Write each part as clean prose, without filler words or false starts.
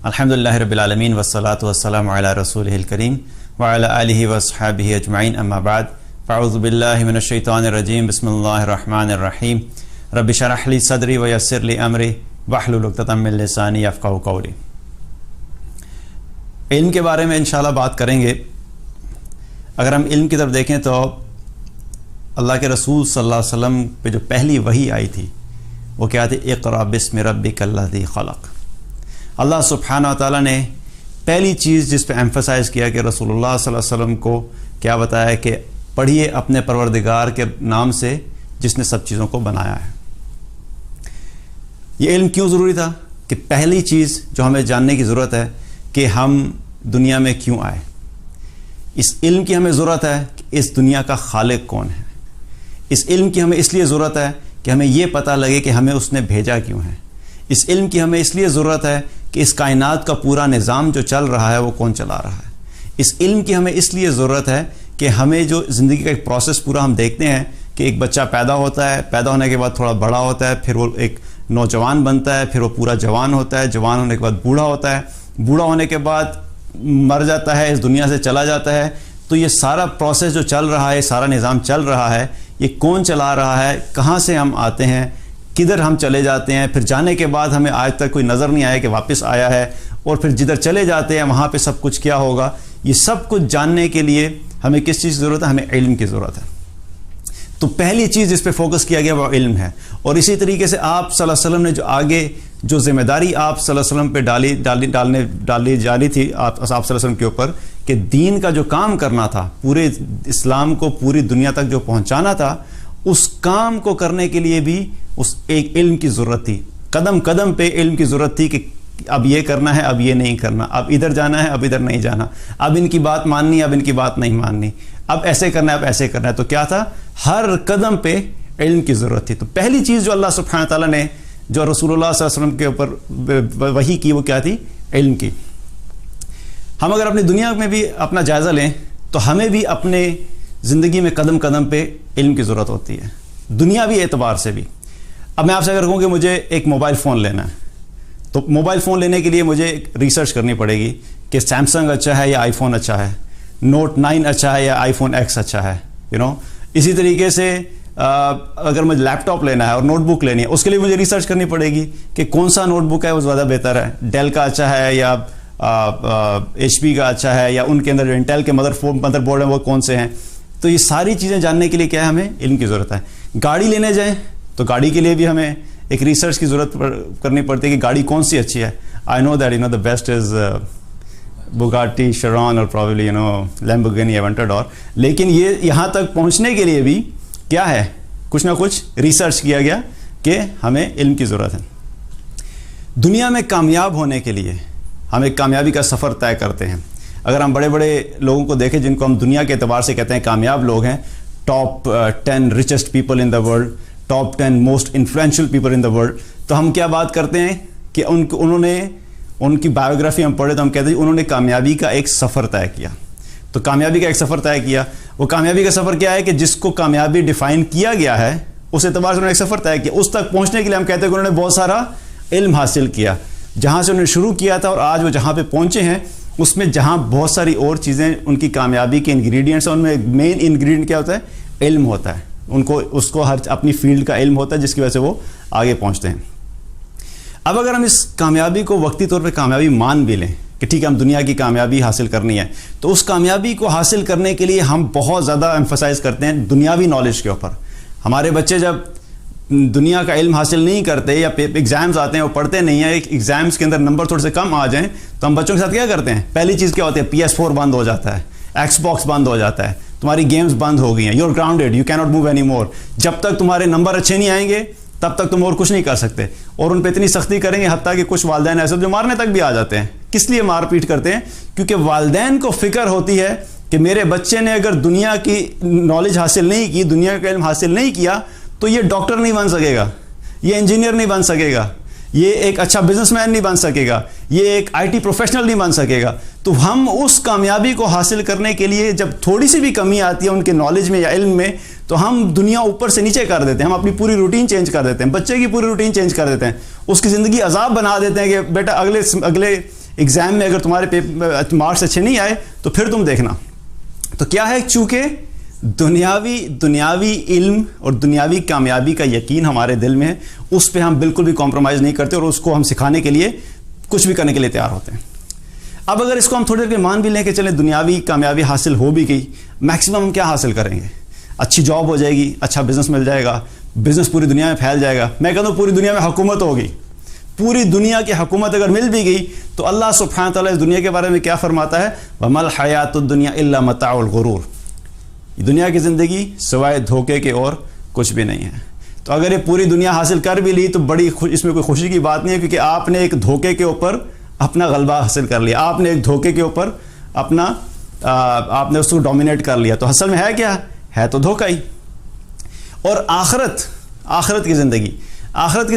الحمدللہ رب العالمین والصلاة والسلام علی رسولہ الکریم وعلی آلہ واصحابہ اجمعین اما بعد فاعوذ باللہ من الشیطان الرجیم بسم اللہ الرحمن الرحیم رب اشرح لی صدری ویسر لی امری واحلل عقدۃ من لسانی یفقہوا قولی۔ علم کے بارے میں انشاءاللہ بات کریں گے۔ اگر ہم علم کی طرف دیکھیں تو اللہ کے رسول صلی اللہ علیہ وسلم پہ جو پہلی وحی آئی تھی وہ کیا تھی؟ اقرأ بسم ربک الذی خلق۔ اللہ سبحانہ و تعالیٰ نے پہلی چیز جس پہ ایمفسائز کیا کہ رسول اللہ صلی اللہ علیہ وسلم کو کیا بتایا کہ پڑھیے اپنے پروردگار کے نام سے جس نے سب چیزوں کو بنایا ہے۔ یہ علم کیوں ضروری تھا؟ کہ پہلی چیز جو ہمیں جاننے کی ضرورت ہے کہ ہم دنیا میں کیوں آئے۔ اس علم کی ہمیں ضرورت ہے کہ اس دنیا کا خالق کون ہے۔ اس علم کی ہمیں اس لیے ضرورت ہے کہ ہمیں یہ پتہ لگے کہ ہمیں اس نے بھیجا کیوں ہے۔ اس علم کی ہمیں اس لیے ضرورت ہے کہ اس کائنات کا پورا نظام جو چل رہا ہے وہ کون چلا رہا ہے۔ اس علم کی ہمیں اس لیے ضرورت ہے کہ ہمیں جو زندگی کا ایک پروسیس پورا ہم دیکھتے ہیں کہ ایک بچہ پیدا ہوتا ہے، پیدا ہونے کے بعد تھوڑا بڑا ہوتا ہے، پھر وہ ایک نوجوان بنتا ہے، پھر وہ پورا جوان ہوتا ہے، جوان ہونے کے بعد بوڑھا ہوتا ہے، بوڑھا ہونے کے بعد مر جاتا ہے، اس دنیا سے چلا جاتا ہے۔ تو یہ سارا پروسیس جو چل رہا ہے، سارا نظام چل رہا ہے، یہ کون چلا رہا ہے، کہاں سے ہم آتے ہیں، کدھر ہم چلے جاتے ہیں، پھر جانے کے بعد ہمیں آج تک کوئی نظر نہیں آیا کہ واپس آیا ہے، اور پھر جدھر چلے جاتے ہیں وہاں پہ سب کچھ کیا ہوگا۔ یہ سب کچھ جاننے کے لیے ہمیں کس چیز کی ضرورت ہے؟ ہمیں علم کی ضرورت ہے۔ تو پہلی چیز جس پہ فوکس کیا گیا وہ علم ہے۔ اور اسی طریقے سے آپ صلی اللہ علیہ وسلم نے جو آگے جو ذمہ داری آپ صلی اللہ علیہ وسلم پہ ڈالی جاری تھی آپ صلی اللہ علیہ وسلم کے اوپر کہ دین کا جو کام کرنا تھا، پورے اسلام کو پوری دنیا تک جو پہنچانا تھا، اس کام کو کرنے کے لیے بھی اس ایک علم کی ضرورت تھی۔ قدم قدم پہ علم کی ضرورت تھی کہ اب یہ کرنا ہے، اب یہ نہیں کرنا، اب ادھر جانا ہے، اب ادھر نہیں جانا، اب ان کی بات ماننی ہے، اب ان کی بات نہیں ماننی، اب ایسے کرنا ہے، اب ایسے کرنا ہے۔ تو کیا تھا؟ ہر قدم پہ علم کی ضرورت تھی۔ تو پہلی چیز جو اللہ سبحانہ تعالیٰ نے جو رسول اللہ صلی اللہ علیہ وسلم کے اوپر وحی کی وہ کیا تھی؟ علم کی۔ ہم اگر اپنی دنیا میں بھی اپنا جائزہ لیں تو ہمیں بھی اپنے زندگی میں قدم قدم پہ علم کی ضرورت ہوتی ہے، دنیاوی اعتبار سے بھی۔ اب میں آپ سے اگر کہوں کہ مجھے ایک موبائل فون لینا ہے تو موبائل فون لینے کے لیے مجھے ریسرچ کرنی پڑے گی کہ سیمسنگ اچھا ہے یا آئی فون اچھا ہے، نوٹ 9 اچھا ہے یا آئی فون ایکس اچھا ہے، اسی طریقے سے اگر مجھے لیپ ٹاپ لینا ہے اور نوٹ بک لینی ہے اس کے لیے مجھے ریسرچ کرنی پڑے گی کہ کون سا نوٹ بک ہے وہ زیادہ بہتر ہے، ڈیل کا اچھا ہے یا ایچ پی کا اچھا ہے، یا ان کے اندر جو انٹیل کے مدر بورڈ ہیں وہ کون سے ہیں۔ تو یہ ساری چیزیں جاننے کے لیے کیا ہے؟ ہمیں علم کی ضرورت ہے۔ گاڑی لینے جائیں تو گاڑی کے لیے بھی ہمیں ایک ریسرچ کی ضرورت کرنی پڑتی ہے کہ گاڑی کون سی اچھی ہے۔ I know that the best is Bugatti, Chiron اور پروبیبلی لیمبورگینی ایونٹاڈور، لیکن یہ یہاں تک پہنچنے کے لیے بھی کیا ہے؟ کچھ نہ کچھ ریسرچ کیا گیا کہ ہمیں علم کی ضرورت ہے۔ دنیا میں کامیاب ہونے کے لیے ہم ایک کامیابی کا سفر طے کرتے ہیں۔ اگر ہم بڑے بڑے لوگوں کو دیکھیں جن کو ہم دنیا کے اعتبار سے کہتے ہیں کامیاب لوگ ہیں، top 10 richest people in the world، top 10 most influential people in the world, تو ہم کیا بات کرتے ہیں کہ انہوں نے ان کی بایوگرافی ہم پڑھے تو ہم کہتے ہیں انہوں نے کامیابی کا ایک سفر طے کیا۔ تو کامیابی کا ایک سفر طے کیا، وہ کامیابی کا سفر کیا ہے کہ جس کو کامیابی ڈیفائن کیا گیا ہے اس اعتبار سے انہوں نے ایک سفر طے کیا۔ اس تک پہنچنے کے لیے ہم کہتے ہیں کہ انہوں نے بہت سارا علم حاصل کیا، جہاں سے انہوں نے شروع کیا تھا اور آج وہ جہاں پہ پہنچے ہیں اس میں جہاں بہت ساری اور چیزیں ان کی کامیابی کے انگریڈینٹس ہیں، ان میں مین انگریڈینٹ کیا ہوتا ہے؟ علم ہوتا ہے۔ اس کو ہر اپنی فیلڈ کا علم ہوتا ہے جس کی وجہ سے وہ آگے پہنچتے ہیں۔ اب اگر ہم اس کامیابی کو وقتی طور پہ کامیابی مان بھی لیں کہ ٹھیک ہے ہم دنیا کی کامیابی حاصل کرنی ہے، تو اس کامیابی کو حاصل کرنے کے لیے ہم بہت زیادہ ایمفسائز کرتے ہیں دنیاوی نالج کے اوپر۔ ہمارے بچے جب دنیا کا علم حاصل نہیں کرتے یا ایگزامز آتے ہیں وہ پڑھتے نہیں ہیں، ایگزامز کے اندر نمبر تھوڑے سے کم آ جائیں تو ہم بچوں کے ساتھ کیا کرتے ہیں؟ پہلی چیز کیا ہوتی ہے؟ PS4 بند ہو جاتا ہے، ایکس باکس بند ہو جاتا ہے، تمہاری گیمز بند ہو گئی ہیں، you are grounded, you can't move any more. جب تک تمہارے نمبر اچھے نہیں آئیں گے تب تک تم اور کچھ نہیں کر سکتے، اور ان پہ اتنی سختی کریں گے حتیٰ کہ کچھ والدین ایسے جو مارنے تک بھی آ جاتے ہیں۔ کس لیے مار پیٹ کرتے ہیں؟ کیونکہ والدین کو فکر ہوتی ہے کہ میرے بچے نے اگر دنیا کی نالج حاصل نہیں کی، دنیا کا علم حاصل نہیں کیا تو یہ ڈاکٹر نہیں بن سکے گا، یہ انجینئر نہیں بن سکے گا، یہ ایک اچھا بزنس مین نہیں بن سکے گا، یہ ایک IT پروفیشنل نہیں بن سکے گا۔ تو ہم اس کامیابی کو حاصل کرنے کے لیے جب تھوڑی سی بھی کمی آتی ہے ان کے نالج میں یا علم میں تو ہم دنیا اوپر سے نیچے کر دیتے ہیں، ہم اپنی پوری روٹین چینج کر دیتے ہیں، بچے کی پوری روٹین چینج کر دیتے ہیں، اس کی زندگی عذاب بنا دیتے ہیں کہ بیٹا اگلے ایگزام میں اگر تمہارے مارکس اچھے نہیں آئے تو پھر تم دیکھنا. تو کیا ہے, چونکہ دنیاوی علم اور دنیاوی کامیابی کا یقین ہمارے دل میں ہے, اس پہ ہم بالکل بھی کمپرومائز نہیں کرتے اور اس کو ہم سکھانے کے لیے کچھ بھی کرنے کے لیے تیار ہوتے ہیں. اب اگر اس کو ہم تھوڑی دیر کے مان بھی لیں کہ چلیں دنیاوی کامیابی حاصل ہو بھی گئی, میکسیمم ہم کیا حاصل کریں گے؟ اچھی جاب ہو جائے گی, اچھا بزنس مل جائے گا, بزنس پوری دنیا میں پھیل جائے گا. میں کہتا ہوں پوری دنیا میں حکومت ہوگی, پوری دنیا کی حکومت اگر مل بھی گئی تو اللہ سبحانہ تعالیٰ اس دنیا کے بارے میں کیا فرماتا ہے؟ وَمَا الْحَيَاةُ الدُّنْيَا إِلَّا مَتَاعُ الْغُرُورِ. دنیا کی زندگی سوائے دھوکے کے اور کچھ بھی نہیں ہے. تو اگر یہ پوری دنیا حاصل کر بھی لی تو بڑی اس میں کوئی خوشی کی بات نہیں ہے, کیونکہ آپ نے ایک دھوکے کے اوپر اپنا غلبہ حاصل کر لیا, آپ نے ایک دھوکے کے اوپر آپ نے اس کو ڈومینیٹ کر لیا. تو اصل میں ہے کیا ہے؟ تو دھوکہ ہی. اور آخرت کی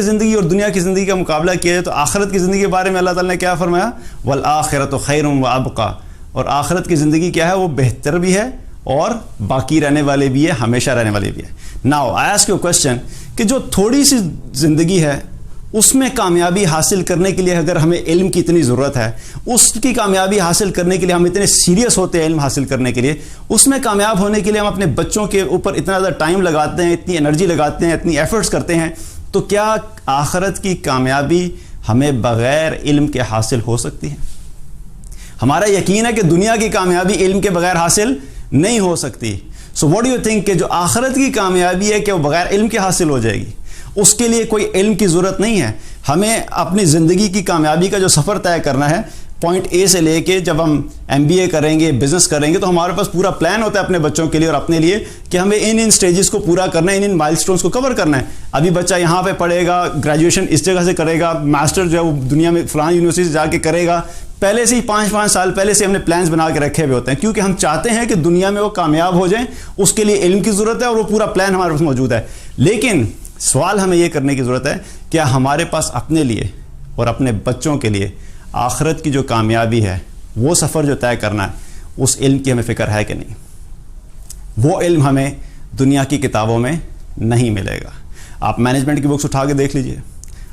زندگی اور دنیا کی زندگی کا مقابلہ کیا جائے تو آخرت کی زندگی کے بارے میں اللہ تعالیٰ نے کیا فرمایا؟ وَالْآخِرَةُ خَيْرٌ وَأَبْقَىٰ. اور آخرت کی زندگی کیا ہے؟ وہ بہتر بھی ہے اور باقی رہنے والے بھی ہے, ہمیشہ رہنے والے بھی ہے. Now I ask you question کہ جو تھوڑی سی زندگی ہے اس میں کامیابی حاصل کرنے کے لیے اگر ہمیں علم کی اتنی ضرورت ہے, اس کی کامیابی حاصل کرنے کے لیے ہم اتنے سیریس ہوتے ہیں علم حاصل کرنے کے لیے, اس میں کامیاب ہونے کے لیے ہم اپنے بچوں کے اوپر اتنا زیادہ ٹائم لگاتے ہیں, اتنی انرجی لگاتے ہیں, اتنی ایفرٹس کرتے ہیں, تو کیا آخرت کی کامیابی ہمیں بغیر علم کے حاصل ہو سکتی ہے؟ ہمارا یقین ہے کہ دنیا کی کامیابی علم کے بغیر حاصل نہیں ہو سکتی. So what do you think کہ جو آخرت کی کامیابی ہے کہ وہ بغیر علم کے حاصل ہو جائے گی؟ اس کے لیے کوئی علم کی ضرورت نہیں ہے. ہمیں اپنی زندگی کی کامیابی کا جو سفر طے کرنا ہے, پوائنٹ اے سے لے کے جب ہم MBA کریں گے, بزنس کریں گے, تو ہمارے پاس پورا پلان ہوتا ہے اپنے بچوں کے لیے اور اپنے لیے کہ ہمیں ان سٹیجز کو پورا کرنا ہے, ان مائل سٹونز کو کور کرنا ہے. ابھی بچہ یہاں پہ پڑھے گا, گریجویشن اس جگہ سے کرے گا, ماسٹر جو ہے وہ دنیا میں فلاں یونیورسٹی سے جا کے کرے گا. پہلے سے ہی 5 سال پہلے سے ہم نے پلانز بنا کے رکھے ہوئے ہوتے ہیں, کیونکہ ہم چاہتے ہیں کہ دنیا میں وہ کامیاب ہو جائیں. اس کے لیے علم کی ضرورت ہے اور وہ پورا پلان ہمارے پاس موجود ہے. لیکن سوال ہمیں یہ کرنے کی ضرورت ہے, کیا ہمارے پاس اپنے لیے اور اپنے بچوں کے لیے آخرت کی جو کامیابی ہے, وہ سفر جو طے کرنا ہے, اس علم کی ہمیں فکر ہے کہ نہیں؟ وہ علم ہمیں دنیا کی کتابوں میں نہیں ملے گا. آپ مینجمنٹ کی بکس اٹھا کے دیکھ لیجئے,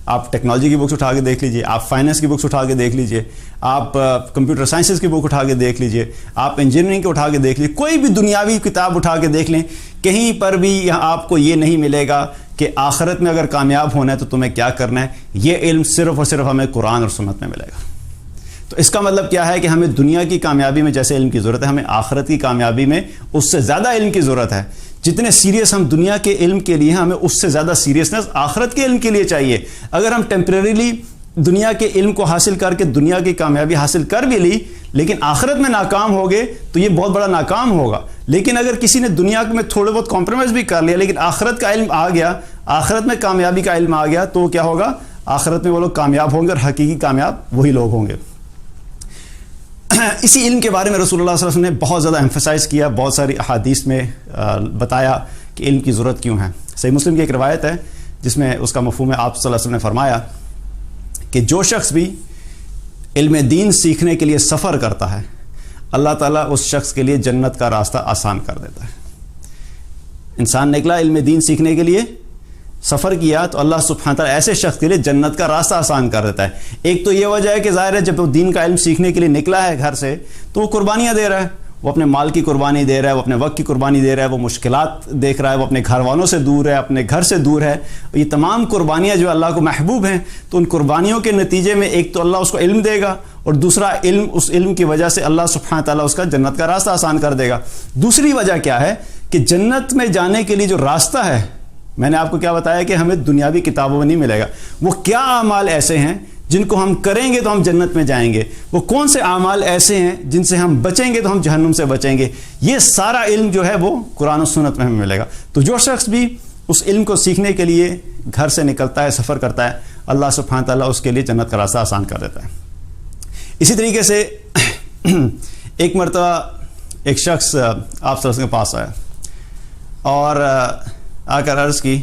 آپ ٹیکنالوجی کی بکس اٹھا کے دیکھ لیجئے, آپ فائننس کی بکس اٹھا کے دیکھ لیجئے, آپ کمپیوٹر سائنسز کی بک اٹھا کے دیکھ لیجئے, آپ انجینئرنگ کو اٹھا کے دیکھ لیجئے, کوئی بھی دنیاوی کتاب اٹھا کے دیکھ لیں, کہیں پر بھی آپ کو یہ نہیں ملے گا کہ آخرت میں اگر کامیاب ہونا ہے تو تمہیں کیا کرنا ہے. یہ علم صرف اور صرف ہمیں قرآن اور سنت میں ملے گا. تو اس کا مطلب کیا ہے کہ ہمیں دنیا کی کامیابی میں جیسے علم کی ضرورت ہے, ہمیں آخرت کی کامیابی میں اس سے زیادہ علم کی ضرورت ہے. جتنے سیریس ہم دنیا کے علم کے لیے ہیں, ہمیں اس سے زیادہ سیریسنس آخرت کے علم کے لیے چاہیے. اگر ہم ٹیمپریریلی دنیا کے علم کو حاصل کر کے دنیا کی کامیابی حاصل کر بھی لی لیکن آخرت میں ناکام ہو گئے تو یہ بہت بڑا ناکام ہوگا. لیکن اگر کسی نے دنیا میں تھوڑے بہت کمپرومائز بھی کر لیا لیکن آخرت کا علم آ گیا, آخرت میں کامیابی کا علم آ گیا, تو کیا ہوگا؟ آخرت میں وہ لوگ کامیاب ہوں گے اور حقیقی کامیاب وہی لوگ ہوں گے. اسی علم کے بارے میں رسول اللہ صلی اللہ علیہ وسلم نے بہت زیادہ ایمفسائز کیا, بہت ساری احادیث میں بتایا کہ علم کی ضرورت کیوں ہے. صحیح مسلم کی ایک روایت ہے جس میں اس کا مفہوم ہے, آپ صلی اللہ علیہ وسلم نے فرمایا کہ جو شخص بھی علم دین سیکھنے کے لیے سفر کرتا ہے, اللہ تعالیٰ اس شخص کے لیے جنت کا راستہ آسان کر دیتا ہے. انسان نکلا علم دین سیکھنے کے لیے, سفر کیا, تو اللہ سبحانہ تعالیٰ ایسے شخص کے لیے جنت کا راستہ آسان کر دیتا ہے. ایک تو یہ وجہ ہے کہ ظاہر ہے جب وہ دین کا علم سیکھنے کے لیے نکلا ہے گھر سے تو وہ قربانیاں دے رہا ہے, وہ اپنے مال کی قربانی دے رہا ہے, وہ اپنے وقت کی قربانی دے رہا ہے, وہ مشکلات دیکھ رہا ہے, وہ اپنے گھر والوں سے دور ہے, اپنے گھر سے دور ہے. یہ تمام قربانیاں جو اللہ کو محبوب ہیں, تو ان قربانیوں کے نتیجے میں ایک تو اللہ اس کو علم دے گا اور دوسرا علم, اس علم کی وجہ سے اللہ سبحانہ تعالیٰ اس کا جنت کا راستہ آسان کر دے گا. دوسری وجہ کیا ہے کہ جنت میں جانے کے لیے جو راستہ ہے, میں نے آپ کو کیا بتایا کہ ہمیں دنیاوی کتابوں میں نہیں ملے گا. وہ کیا اعمال ایسے ہیں جن کو ہم کریں گے تو ہم جنت میں جائیں گے, وہ کون سے اعمال ایسے ہیں جن سے ہم بچیں گے تو ہم جہنم سے بچیں گے, یہ سارا علم جو ہے وہ قرآن و سنت میں ہمیں ملے گا. تو جو شخص بھی اس علم کو سیکھنے کے لیے گھر سے نکلتا ہے, سفر کرتا ہے, اللہ سبحانہ تعالیٰ اس کے لیے جنت کا راستہ آسان کر دیتا ہے. اسی طریقے سے ایک مرتبہ ایک شخص آپ صلی اللہ علیہ وسلم کے پاس آیا اور آ کر عرض کی,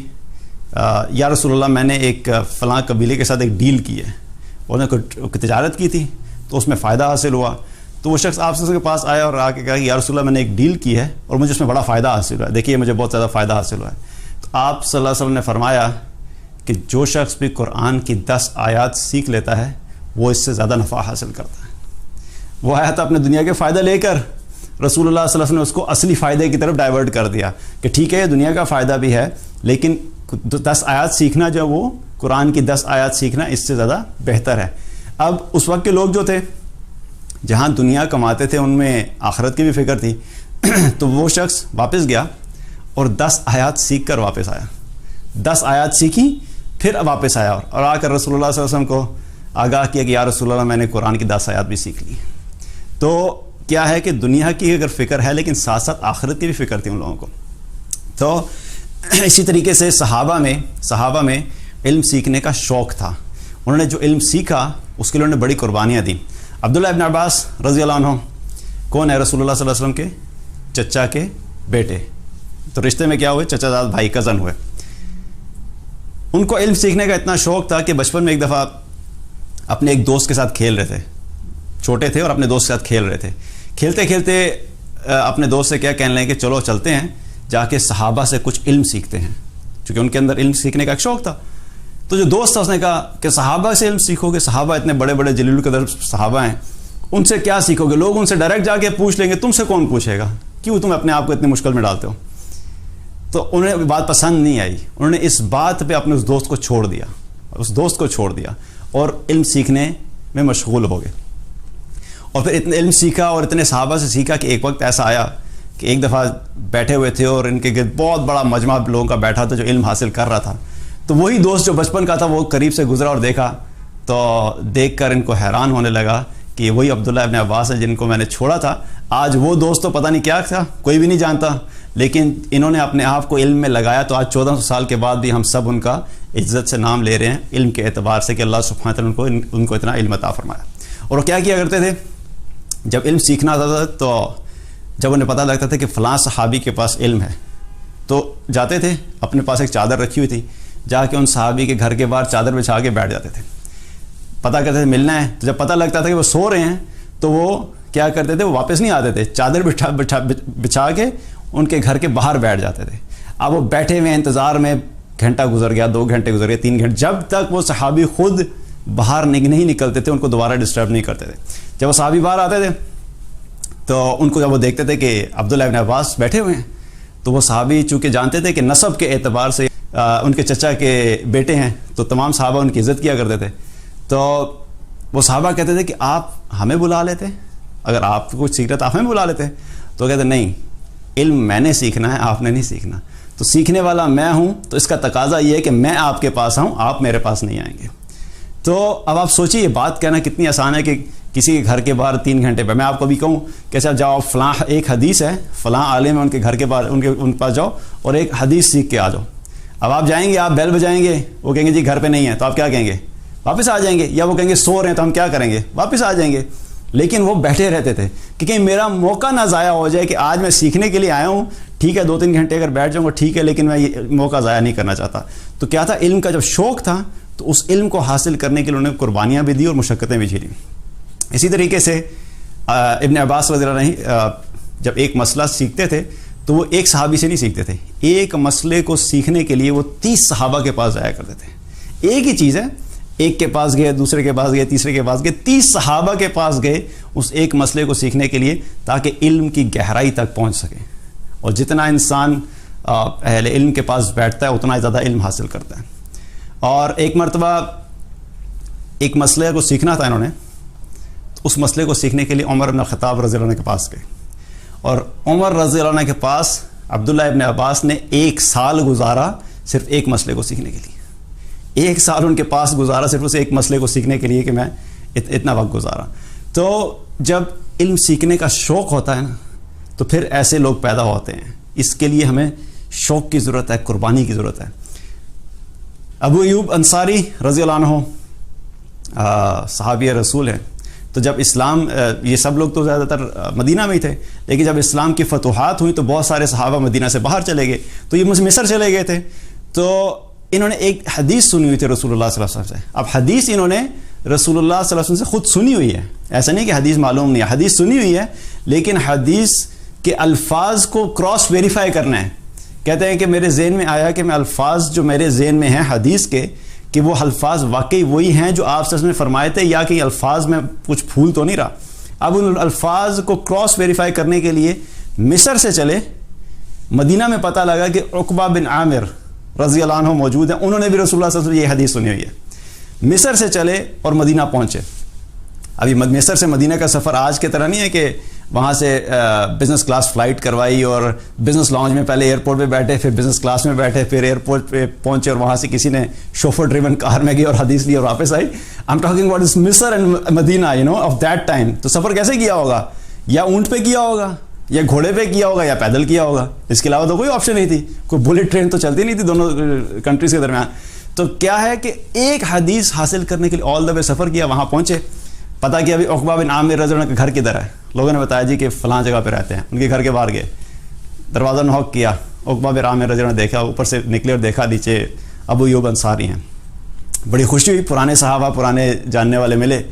یا رسول اللہ, میں نے ایک فلاں قبیلے کے ساتھ ایک ڈیل کی ہے, انہوں نے تجارت کی تھی تو اس میں فائدہ حاصل ہوا. تو وہ شخص آپ صلی اللہ علیہ وسلم کے پاس آیا اور آ کے کہا کہ یا رسول اللہ, میں نے ایک ڈیل کی ہے اور مجھے اس میں بڑا فائدہ حاصل ہوا ہے, دیکھیے مجھے بہت زیادہ فائدہ حاصل ہوا ہے. تو آپ صلی اللہ علیہ وسلم نے فرمایا کہ جو شخص بھی قرآن کی 10 آیات سیکھ لیتا ہے وہ اس سے زیادہ نفع حاصل کرتا ہے. وہ آیا تھا اپنے دنیا کے فائدہ لے کر, رسول اللہ صلی اللہ علیہ وسلم نے اس کو اصلی فائدے کی طرف ڈائیورٹ کر دیا کہ ٹھیک ہے دنیا کا فائدہ بھی ہے, لیکن 10 آیات سیکھنا جو وہ قرآن کی 10 آیات سیکھنا اس سے زیادہ بہتر ہے. اب اس وقت کے لوگ جو تھے جہاں دنیا کماتے تھے ان میں آخرت کی بھی فکر تھی, تو وہ شخص واپس گیا اور 10 آیات سیکھ کر واپس آیا. 10 آیات سیکھی پھر واپس آیا اور آ کر رسول اللہ صلی اللہ علیہ وسلم کو آگاہ کیا کہ یا رسول اللہ میں نے قرآن کی 10 آیات بھی سیکھ لی. تو کیا ہے کہ دنیا کی اگر فکر ہے لیکن ساتھ ساتھ آخرت کی بھی فکر تھی ان لوگوں کو. تو اسی طریقے سے صحابہ میں علم سیکھنے کا شوق تھا. انہوں نے جو علم سیکھا اس کے لیے انہوں نے بڑی قربانیاں دیں. عبداللہ ابن عباس رضی اللہ عنہ کون ہے؟ رسول اللہ صلی اللہ علیہ وسلم کے چچا کے بیٹے. تو رشتے میں کیا ہوئے؟ چچا زاد بھائی, کزن ہوئے. ان کو علم سیکھنے کا اتنا شوق تھا کہ بچپن میں ایک دفعہ اپنے ایک دوست کے ساتھ کھیل رہے تھے, چھوٹے تھے اور اپنے دوست کے ساتھ کھیل رہے تھے. کھیلتے کھیلتے اپنے دوست سے کیا کہنے لگے کہ چلو چلتے ہیں جا کے صحابہ سے کچھ علم سیکھتے ہیں, چونکہ ان کے اندر علم سیکھنے کا ایک شوق تھا. تو جو دوست تھا اس نے کہا کہ صحابہ سے علم سیکھو گے, صحابہ اتنے بڑے بڑے جلیل القدر صحابہ ہیں, ان سے کیا سیکھو گے؟ لوگ ان سے ڈائریکٹ جا کے پوچھ لیں گے, تم سے کون پوچھے گا, کیوں تم اپنے آپ کو اتنی مشکل میں ڈالتے ہو. تو انہیں بات پسند نہیں آئی. انہوں نے اس بات پہ اپنے اس دوست کو چھوڑ دیا اور علم سیکھنے میں مشغول ہو گئے. اور پھر اتنے علم سیکھا اور اتنے صحابہ سے سیکھا کہ ایک وقت ایسا آیا کہ ایک دفعہ بیٹھے ہوئے تھے اور ان کے گرد بہت بڑا مجمع لوگوں کا بیٹھا تھا جو علم حاصل کر رہا تھا. تو وہی دوست جو بچپن کا تھا وہ قریب سے گزرا اور دیکھا, تو دیکھ کر ان کو حیران ہونے لگا کہ یہ وہی عبداللہ ابن عباس ہے جن کو میں نے چھوڑا تھا. آج وہ دوست تو پتہ نہیں کیا تھا, کوئی بھی نہیں جانتا, لیکن انہوں نے اپنے آپ کو علم میں لگایا. تو آج 1400 سال کے بعد بھی ہم سب ان کا عزت سے نام لے رہے ہیں علم کے اعتبار سے کہ اللہ سبحانہ وتعالیٰ ان کو اتنا علم عطا فرمایا. اور وہ کیا کرتے تھے جب علم سیکھنا تھا, تو جب انہیں پتہ لگتا تھا کہ فلاں صحابی کے پاس علم ہے تو جاتے تھے, اپنے پاس ایک چادر رکھی ہوئی تھی, جا کے ان صحابی کے گھر کے باہر چادر بچھا کے بیٹھ جاتے تھے, پتہ کرتے تھے ملنا ہے. تو جب پتہ لگتا تھا کہ وہ سو رہے ہیں تو وہ کیا کرتے تھے, وہ واپس نہیں آتے تھے, چادر بچھا کے ان کے گھر کے باہر بیٹھ جاتے تھے. اب وہ بیٹھے ہوئے انتظار میں گھنٹہ گزر گیا, 2 گھنٹے گزر گئے, 3 گھنٹے, جب تک وہ صحابی خود باہر نہیں نکلتے تھے ان کو دوبارہ ڈسٹرب نہیں کرتے تھے. جب وہ صحابی باہر آتے تھے تو ان کو جب وہ دیکھتے تھے کہ عبداللہ ابن عباس بیٹھے ہوئے ہیں, تو وہ صحابی چونکہ جانتے تھے کہ نسب کے اعتبار سے ان کے چچا کے بیٹے ہیں تو تمام صحابہ ان کی عزت کیا کرتے تھے. تو وہ صحابہ کہتے تھے کہ آپ ہمیں بلا لیتے, اگر آپ کو کچھ سیکھ رہا تھا آپ ہمیں بلا لیتے. تو کہتے نہیں, علم میں نے سیکھنا ہے, آپ نے نہیں سیکھنا. تو سیکھنے والا میں ہوں, تو اس کا تقاضا یہ ہے کہ میں آپ کے پاس آؤں, آپ میرے پاس نہیں آئیں گے. تو اب آپ سوچیے یہ بات کہنا کتنی آسان ہے کہ کسی کے گھر کے باہر 3 گھنٹے پہ میں آپ کو بھی کہوں کہ اچھا جاؤ فلاں ایک حدیث ہے, فلاں عالم ہے, ان کے گھر کے باہر ان پاس جاؤ اور ایک حدیث سیکھ کے آ جاؤ. اب آپ جائیں گے, آپ بیل بجائیں گے, وہ کہیں گے جی گھر پہ نہیں ہے, تو آپ کیا کہیں گے؟ واپس آ جائیں گے. یا وہ کہیں گے سو رہے ہیں, تو ہم کیا کریں گے؟ واپس آ جائیں گے. لیکن وہ بیٹھے رہتے تھے کہ کہیں میرا موقع نہ ضائع ہو جائے کہ آج میں سیکھنے کے لیے آیا ہوں, ٹھیک ہے 2-3 گھنٹے اگر بیٹھ جاؤں گا ٹھیک ہے, لیکن میں یہ موقع ضائع نہیں کرنا چاہتا. تو کیا تھا, علم کا جب شوق تھا تو اس علم کو حاصل کرنے کے لیے انہوں نے قربانیاں بھی دی اور مشقتیں بھی جھیلیں. اسی طریقے سے ابن عباس رضی اللہ عنہ جب ایک مسئلہ سیکھتے تھے تو وہ ایک صحابی سے نہیں سیکھتے تھے, ایک مسئلے کو سیکھنے کے لیے وہ 30 صحابہ کے پاس جایا کرتے تھے. ایک ہی چیز ہے, ایک کے پاس گئے, دوسرے کے پاس گئے, تیسرے کے پاس گئے, 30 صحابہ کے پاس گئے اس ایک مسئلے کو سیکھنے کے لیے تاکہ علم کی گہرائی تک پہنچ سکے. اور جتنا انسان اہل علم کے پاس بیٹھتا ہے اتنا زیادہ علم حاصل کرتا ہے. اور ایک مرتبہ ایک مسئلے کو سیکھنا تھا انہوں نے, اس مسئلے کو سیکھنے کے لیے عمر بن خطاب رضی اللہ عنہ کے پاس گئے. اور عمر رضی اللہ عنہ کے پاس عبداللہ ابن عباس نے 1 سال گزارا صرف ایک مسئلے کو سیکھنے کے لیے. 1 سال ان کے پاس گزارا صرف اس ایک مسئلے کو سیکھنے کے لیے کہ میں اتنا وقت گزارا. تو جب علم سیکھنے کا شوق ہوتا ہے نا تو پھر ایسے لوگ پیدا ہوتے ہیں. اس کے لیے ہمیں شوق کی ضرورت ہے, قربانی کی ضرورت ہے. ابو ایوب انصاری رضی اللہ عنہ صحابی رسول ہیں. تو جب اسلام, یہ سب لوگ تو زیادہ تر مدینہ میں ہی تھے, لیکن جب اسلام کی فتوحات ہوئی تو بہت سارے صحابہ مدینہ سے باہر چلے گئے, تو یہ مصر چلے گئے تھے. تو انہوں نے ایک حدیث سنی ہوئی تھی رسول اللہ صلی اللہ علیہ وسلم سے. اب حدیث انہوں نے رسول اللہ صلی اللہ علیہ وسلم سے خود سنی ہوئی ہے, ایسا نہیں کہ حدیث معلوم نہیں ہے, حدیث سنی ہوئی ہے, لیکن حدیث کے الفاظ کو کراس ویریفائی کرنا ہے. کہتے ہیں کہ میرے ذہن میں آیا کہ میں الفاظ جو میرے ذہن میں ہیں حدیث کے کہ وہ الفاظ واقعی وہی ہیں جو آپ نے فرمائے تھے یا کہ الفاظ میں کچھ پھول تو نہیں رہا. اب ان الفاظ کو کراس ویریفائی کرنے کے لیے مصر سے چلے. مدینہ میں پتہ لگا کہ عقبہ بن عامر رضی اللہ عنہ موجود ہیں, انہوں نے بھی رسول اللہ صلی اللہ علیہ وسلم یہ حدیث سنی ہوئی ہے. مصر سے چلے اور مدینہ پہنچے. ابھی مصر سے مدینہ کا سفر آج کی طرح نہیں ہے کہ وہاں سے بزنس کلاس فلائٹ کروائی اور بزنس لاؤنج میں پہلے ایئرپورٹ پہ بیٹھے, پھر بزنس کلاس میں بیٹھے, پھر ایئرپورٹ پہ پہنچے اور وہاں سے کسی نے شوفر ڈریون کار میں گئی اور حدیث لی اور واپس آئی. I am talking about this Misr and Medina of that time. تو سفر کیسے کیا ہوگا؟ یا اونٹ پہ کیا ہوگا, یا گھوڑے پہ کیا ہوگا, یا پیدل کیا ہوگا. اس کے علاوہ تو کوئی آپشن نہیں تھی, کوئی بلٹ ٹرین تو چلتی نہیں تھی دونوں کنٹریز کے درمیان. تو کیا ہے کہ ایک حدیث حاصل کرنے کے لیے آل دا وے سفر کیا, وہاں پہنچے, پتا کیا ابھی عقبہ بن عامر رضی اللہ عنہ کا گھر کدھر ہے. لوگوں نے بتایا جی کہ فلاں جگہ پہ رہتے ہیں. ان کے گھر کے باہر گئے, دروازہ نوک کیا. عقبہ بن عامر رضی اللہ عنہ دیکھا, اوپر سے نکلے اور دیکھا نیچے ابو ایوب انصاری ہیں. بڑی خوشی ہوئی, پرانے صحابہ پرانے جاننے والے ملے.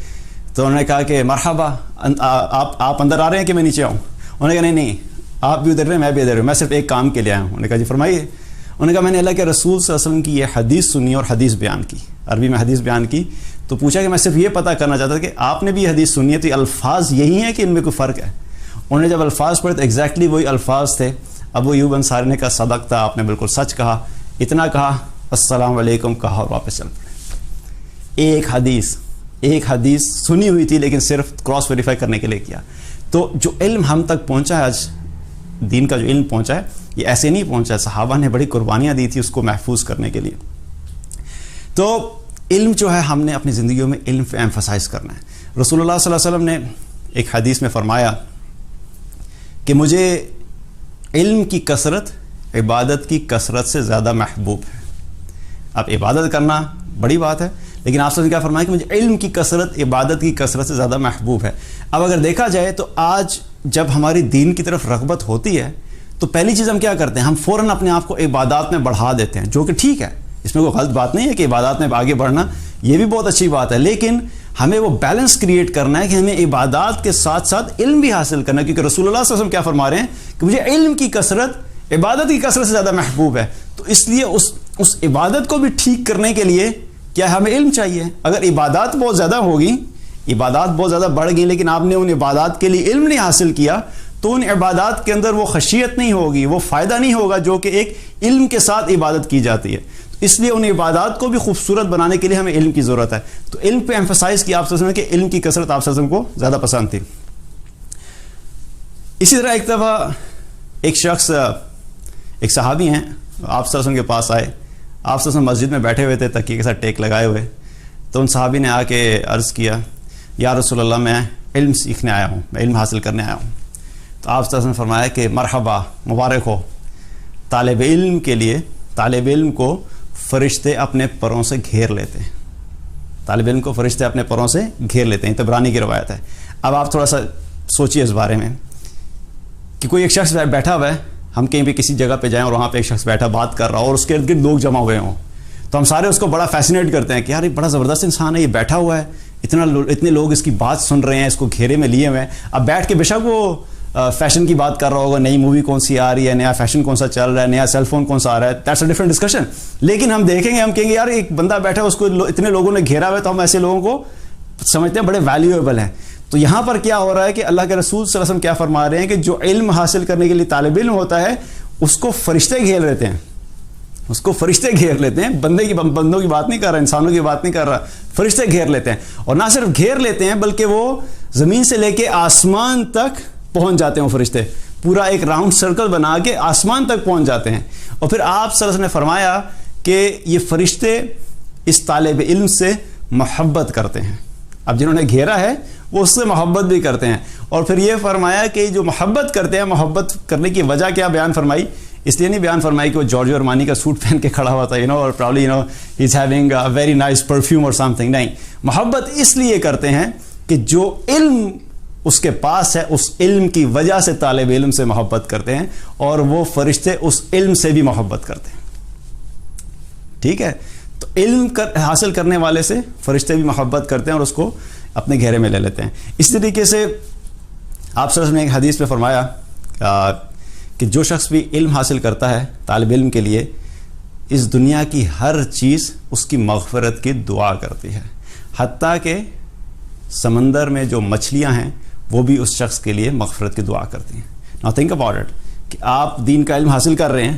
تو انہوں نے کہا کہ مرحبا, آپ اندر آ رہے ہیں کہ میں نیچے آؤں؟ انہوں نے کہا نہیں آپ بھی ادھر رہے میں بھی ادھر رہے, میں صرف ایک کام کے لیے آیا ہوں. انہوں نے کہا جی فرمائیے. انہوں نے کہا میں نے اللہ کے رسول صلی اللہ علیہ وسلم کی یہ حدیث سنی اور حدیث بیان کی, عربی میں حدیث بیان کی. تو پوچھا کہ میں صرف یہ پتہ کرنا چاہتا تھا کہ آپ نے بھی یہ حدیث سنی ہے تو یہ الفاظ یہی ہیں کہ ان میں کوئی فرق ہے؟ انہوں نے جب الفاظ پڑھے تو ایگزیکٹلی وہی الفاظ تھے. ابو ایوب انصاری نے کہا صدق تھا, آپ نے بالکل سچ کہا. اتنا کہا, السلام علیکم کہا اور واپس چل پڑے. ایک حدیث سنی ہوئی تھی لیکن صرف کراس ویریفائی کرنے کے لیے کیا. تو جو علم ہم تک پہنچا ہے آج, دین کا جو علم پہنچا ہے, یہ ایسے نہیں پہنچا ہے. صحابہ نے بڑی قربانیاں دی تھی اس کو محفوظ کرنے کے لیے. تو علم جو ہے ہم نے اپنی زندگیوں میں علم پہ ایمفسائز کرنا ہے. رسول اللہ صلی اللہ علیہ وسلم نے ایک حدیث میں فرمایا کہ مجھے علم کی کثرت عبادت کی کثرت سے زیادہ محبوب ہے. اب عبادت کرنا بڑی بات ہے, لیکن آپ نے کیا فرمایا کہ مجھے علم کی کثرت عبادت کی کثرت سے زیادہ محبوب ہے. اب اگر دیکھا جائے تو آج جب ہماری دین کی طرف رغبت ہوتی ہے تو پہلی چیز ہم کیا کرتے ہیں, ہم فوراً اپنے آپ کو عبادات میں بڑھا دیتے ہیں, جو کہ ٹھیک ہے, اس میں کوئی غلط بات نہیں ہے کہ عبادات میں آگے بڑھنا, یہ بھی بہت اچھی بات ہے. لیکن ہمیں وہ بیلنس کریٹ کرنا ہے کہ ہمیں عبادات کے ساتھ ساتھ علم بھی حاصل کرنا ہے, کیونکہ رسول اللہ صلی اللہ علیہ وسلم کیا فرما رہے ہیں کہ مجھے علم کی کثرت عبادت کی کثرت سے زیادہ محبوب ہے. تو اس لیے اس عبادت کو بھی ٹھیک کرنے کے لیے کیا ہمیں علم چاہیے. اگر عبادات بہت زیادہ ہوگی, عبادات بہت زیادہ بڑھ گئی, لیکن آپ نے ان عبادات کے لیے علم نہیں حاصل کیا, تو ان عبادات کے اندر وہ خشیت نہیں ہوگی, وہ فائدہ نہیں ہوگا جو کہ ایک علم کے ساتھ عبادت کی جاتی ہے. اس لیے ان عبادات کو بھی خوبصورت بنانے کے لیے ہمیں علم کی ضرورت ہے. تو علم پہ ایمفسائز کیا آپ سے کہ علم کی کثرت آپ سے کو زیادہ پسند تھی. اسی طرح ایک دفعہ ایک شخص, ایک صحابی ہیں, آپ صلی اللہ علیہ وسلم کے پاس آئے. آپ صلی اللہ علیہ وسلم مسجد میں بیٹھے ہوئے تھے تکیے کے ساتھ ٹیک لگائے ہوئے. تو ان صحابی نے آ کے عرض کیا یا رسول اللہ میں علم سیکھنے آیا ہوں, میں علم حاصل کرنے آیا ہوں. تو آپ صلی اللہ علیہ وسلم نے فرمایا کہ مرحبا, مبارک ہو. طالب علم کے لیے, طالب علم کو فرشتے اپنے پروں سے گھیر لیتے ہیں. طالب علم کو فرشتے اپنے پروں سے گھیر لیتے ہیں. طبرانی کی روایت ہے. اب آپ تھوڑا سا سوچئے اس بارے میں کہ کوئی ایک شخص بیٹھا ہوا ہے, ہم کہیں بھی کسی جگہ پہ جائیں اور وہاں پہ ایک شخص بیٹھا بات کر رہا ہو اور اس کے ارد گرد لوگ جمع ہوئے ہوں, تو ہم سارے اس کو بڑا فیسینیٹ کرتے ہیں کہ یار یہ بڑا زبردست انسان ہے, یہ بیٹھا ہوا ہے, اتنے لوگ اس کی بات سن رہے ہیں, اس کو گھیرے میں لیے ہوئے ہیں. اب بیٹھ کے بے شک وہ فیشن کی بات کر رہا ہوگا, نئی مووی کون سی آ رہی ہے, نیا فیشن کون سا چل رہا ہے, نیا سیل فون کون سا آ رہا ہے, دیٹس اے ڈفرنٹ ڈسکشن. لیکن ہم دیکھیں گے, ہم کہیں گے یار ایک بندہ بیٹھا ہے, اس کو اتنے لوگوں نے گھیرا ہوا ہے, تو ہم ایسے لوگوں کو سمجھتے ہیں بڑے ویلیویبل ہیں. تو یہاں پر کیا ہو رہا ہے کہ اللہ کے رسول صلی اللہ علیہ وسلم کیا فرما رہے ہیں کہ جو علم حاصل کرنے کے لیے طالب علم ہوتا ہے اس کو فرشتے گھیر لیتے ہیں, اس کو فرشتے گھیر لیتے ہیں. بندوں کی بات نہیں کر رہا, انسانوں کی بات نہیں کر رہا, فرشتے گھیر لیتے ہیں. اور نہ صرف گھیر لیتے ہیں بلکہ وہ زمین سے لے کے آسمان تک پہنچ جاتے ہیں. وہ فرشتے پورا ایک راؤنڈ سرکل بنا کے آسمان تک پہنچ جاتے ہیں. اور پھر آپ صلی اللہ علیہ وسلم نے فرمایا کہ یہ فرشتے اس طالب علم سے محبت کرتے ہیں. اب جنہوں نے گھیرا ہے وہ اس سے محبت بھی کرتے ہیں. اور پھر یہ فرمایا کہ جو محبت کرتے ہیں, محبت کرنے کی وجہ کیا بیان فرمائی, اس لیے نہیں بیان فرمائی کہ وہ جارجو ارمانی کا سوٹ پہن کے کھڑا ہوا تھا, اور probably he is having a very nice perfume اور سم تھنگ. نہیں, محبت اس لیے کرتے ہیں کہ جو علم اس کے پاس ہے اس علم کی وجہ سے طالب علم سے محبت کرتے ہیں, اور وہ فرشتے اس علم سے بھی محبت کرتے ہیں. ٹھیک ہے, تو علم حاصل کرنے والے سے فرشتے بھی محبت کرتے ہیں اور اس کو اپنے گھیرے میں لے لیتے ہیں. اس طریقے سے آپ صلی اللہ علیہ وسلم نے ایک حدیث میں فرمایا کہ جو شخص بھی علم حاصل کرتا ہے طالب علم کے لیے, اس دنیا کی ہر چیز اس کی مغفرت کی دعا کرتی ہے، حتیٰ کہ سمندر میں جو مچھلیاں ہیں وہ بھی اس شخص کے لیے مغفرت کی دعا کرتی ہیں. Now think about it کہ آپ دین کا علم حاصل کر رہے ہیں،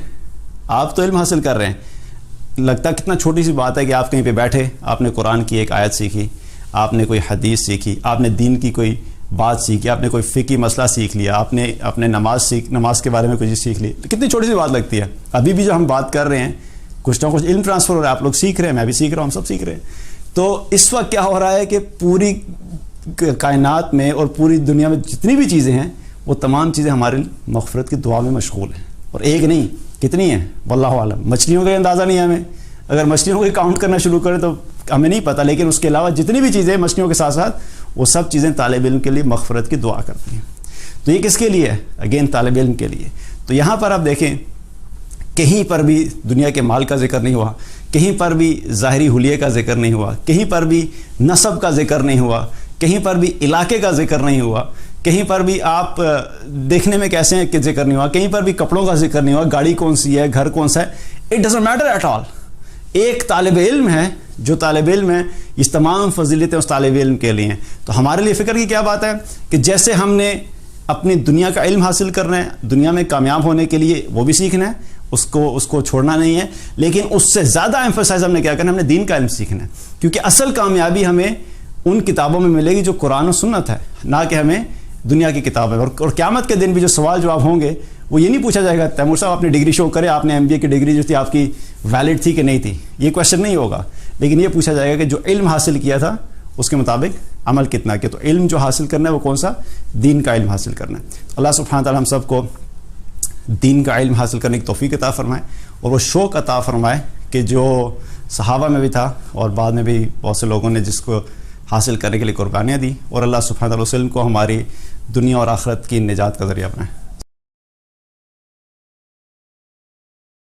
آپ تو علم حاصل کر رہے ہیں، لگتا کتنا چھوٹی سی بات ہے کہ آپ کہیں پہ بیٹھے، آپ نے قرآن کی ایک آیت سیکھی، آپ نے کوئی حدیث سیکھی، آپ نے دین کی کوئی بات سیکھی، آپ نے کوئی فقہی مسئلہ سیکھ لیا، آپ نے اپنے نماز کے بارے میں کوئی چیز سیکھ لی. کتنی چھوٹی سی بات لگتی ہے. ابھی بھی جو ہم بات کر رہے ہیں کچھ نہ کچھ علم ٹرانسفر ہو رہا ہے، آپ لوگ سیکھ رہے ہیں، میں بھی سیکھ رہا ہوں، ہم سب سیکھ رہے ہیں. تو اس وقت کیا ہو رہا ہے کہ پوری کائنات میں اور پوری دنیا میں جتنی بھی چیزیں ہیں وہ تمام چیزیں ہماری مغفرت کی دعا میں مشغول ہیں. اور ایک نہیں، کتنی ہیں واللہ عالم. مچھلیوں کا اندازہ نہیں ہے ہمیں، اگر مچھلیوں کو کاؤنٹ کرنا شروع کریں تو ہمیں نہیں پتہ، لیکن اس کے علاوہ جتنی بھی چیزیں مچھلیوں کے ساتھ ساتھ وہ سب چیزیں طالب علم کے لیے مغفرت کی دعا کرتی ہیں. تو یہ کس کے لیے ہے؟ اگین طالب علم کے لیے. تو یہاں پر آپ دیکھیں کہیں پر بھی دنیا کے مال کا ذکر نہیں ہوا، کہیں پر بھی ظاہری حلیے کا ذکر نہیں ہوا، کہیں پر بھی نسب کا ذکر نہیں ہوا، کہیں پر بھی علاقے کا ذکر نہیں ہوا، کہیں پر بھی آپ دیکھنے میں کیسے ہیں کہ ذکر نہیں ہوا، کہیں پر بھی کپڑوں کا ذکر نہیں ہوا، گاڑی کون سی ہے، گھر کون سا ہے. It doesn't matter at all. ایک طالب علم ہے، جو طالب علم ہے، اس تمام فضیلتیں اس طالب علم کے لیے ہیں. تو ہمارے لیے فکر کی کیا بات ہے کہ جیسے ہم نے اپنی دنیا کا علم حاصل کرنا ہے، دنیا میں کامیاب ہونے کے لیے وہ بھی سیکھنا ہے، اس کو چھوڑنا نہیں ہے، لیکن اس سے زیادہ ایمفسائز ہم نے کیا کرنا ہے، ہم نے دین کا علم سیکھنا ہے. کیونکہ اصل کامیابی ہمیں ان کتابوں میں ملے گی جو قرآن و سنت ہے، نہ کہ ہمیں دنیا کی کتابیں. اور قیامت کے دن بھی جو سوال جواب ہوں گے وہ یہ نہیں پوچھا جائے گا تیمور صاحب اپنی ڈگری شو کرے، آپ نے ایم بی اے کی ڈگری جو تھی آپ کی ویلڈ تھی کہ نہیں تھی، یہ کویشچن نہیں ہوگا. لیکن یہ پوچھا جائے گا کہ جو علم حاصل کیا تھا اس کے مطابق عمل کتنا کیا. تو علم جو حاصل کرنا ہے وہ کون سا؟ دین کا علم حاصل کرنا ہے. اللہ سبحانہ تعالیٰ ہم سب کو دین کا علم حاصل کرنے کی توفیق عطا فرمائے، اور وہ شوق عطا فرمائے کہ جو صحابہ میں بھی تھا اور بعد میں بھی بہت سے لوگوں نے جس کو حاصل کرنے کے لیے قربانیاں دی. اور اللہ سبحانہ تعالیٰ اس علم کو ہماری دنیا اور آخرت کی نجات کا ذریعہ بنائے.